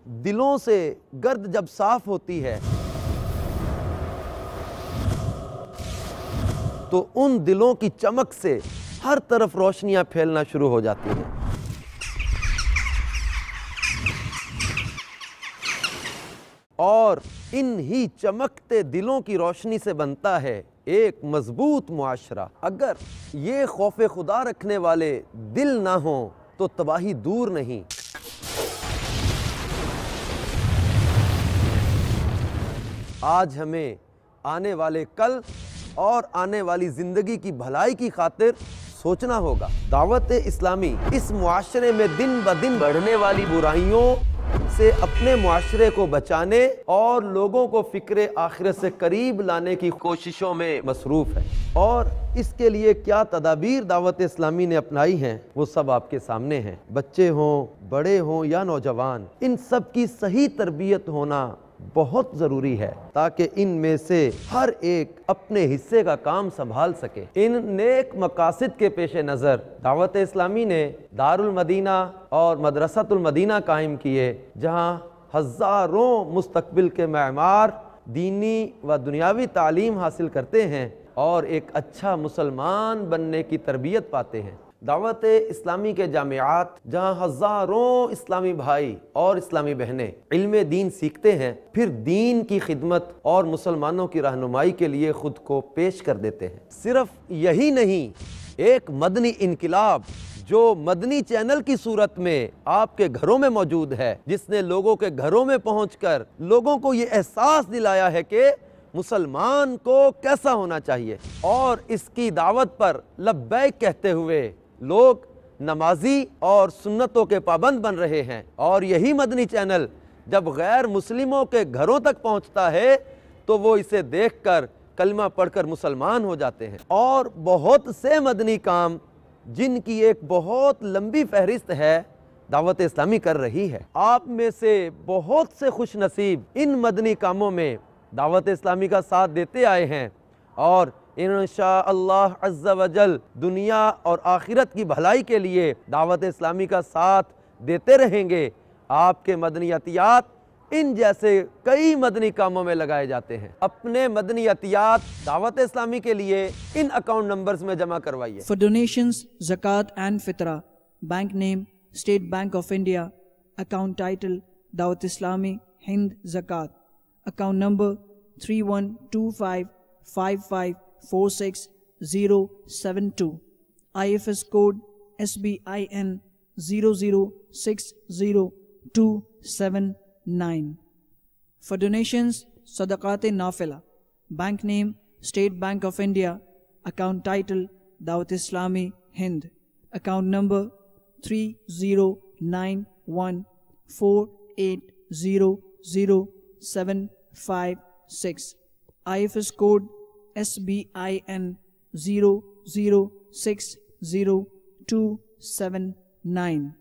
دلوں سے گرد جب صاف ہوتی ہے تو ان دلوں کی چمک سے ہر طرف روشنیاں پھیلنا شروع ہو جاتی ہیں۔ اور ان ہی چمکتے دلوں کی روشنی سے بنتا ہے ایک مضبوط معاشرہ۔ اگر یہ خوف خدا رکھنے والے دل نہ ہوں تو تباہی دور نہیں۔ آج ہمیں آنے والے کل اور آنے والی زندگی کی بھلائی کی خاطر سوچنا ہوگا۔ دعوت اسلامی اس معاشرے میں دن بدن بڑھنے والی برائیوں سے اپنے معاشرے کو بچانے اور لوگوں کو فکر آخرت سے قریب لانے کی کوششوں میں مصروف ہے، اور اس کے لیے کیا تدابیر دعوت اسلامی نے اپنائی ہیں وہ سب آپ کے سامنے ہیں۔ بچے ہوں، بڑے ہوں یا نوجوان، ان سب کی صحیح تربیت ہونا بہت ضروری ہے تاکہ ان میں سے ہر ایک اپنے حصے کا کام سنبھال سکے۔ ان نیک مقاصد کے پیش نظر دعوت اسلامی نے دار المدینہ اور مدرسۃ المدینہ قائم کیے، جہاں ہزاروں مستقبل کے معمار دینی و دنیاوی تعلیم حاصل کرتے ہیں اور ایک اچھا مسلمان بننے کی تربیت پاتے ہیں۔ دعوت اسلامی کے جامعات جہاں ہزاروں اسلامی بھائی اور اسلامی بہنیں علم دین سیکھتے ہیں، پھر دین کی خدمت اور مسلمانوں کی رہنمائی کے لیے خود کو پیش کر دیتے ہیں۔ صرف یہی نہیں، ایک مدنی انقلاب جو مدنی چینل کی صورت میں آپ کے گھروں میں موجود ہے، جس نے لوگوں کے گھروں میں پہنچ کر لوگوں کو یہ احساس دلایا ہے کہ مسلمان کو کیسا ہونا چاہیے، اور اس کی دعوت پر لبیک کہتے ہوئے لوگ نمازی اور سنتوں کے پابند بن رہے ہیں۔ اور یہی مدنی چینل جب غیر مسلموں کے گھروں تک پہنچتا ہے تو وہ اسے دیکھ کر کلمہ پڑھ کر مسلمان ہو جاتے ہیں۔ اور بہت سے مدنی کام جن کی ایک بہت لمبی فہرست ہے دعوت اسلامی کر رہی ہے۔ آپ میں سے بہت سے خوش نصیب ان مدنی کاموں میں دعوت اسلامی کا ساتھ دیتے آئے ہیں، اور انشاءاللہ عز و جل دنیا اور آخرت کی بھلائی کے لیے دعوت اسلامی کا ساتھ دیتے رہیں گے۔ آپ کے مدنی عطیات ان جیسے کئی مدنی کاموں میں لگائے جاتے ہیں۔ اپنے مدنی عطیات دعوت اسلامی کے لیے ان اکاؤنٹ نمبرز میں جمع کروائیے۔ For donations, zakat and fitra, bank name, State Bank of India, account title, Dawateislami, Hind Zakat, account number 3125554672, IFS code SBIN 0060279. For donations, Sadaqat-e-Nafila, bank name, State Bank of India, account title, Dawateislami, Hind, account number 309148000756, IFS code SBIN 0060279.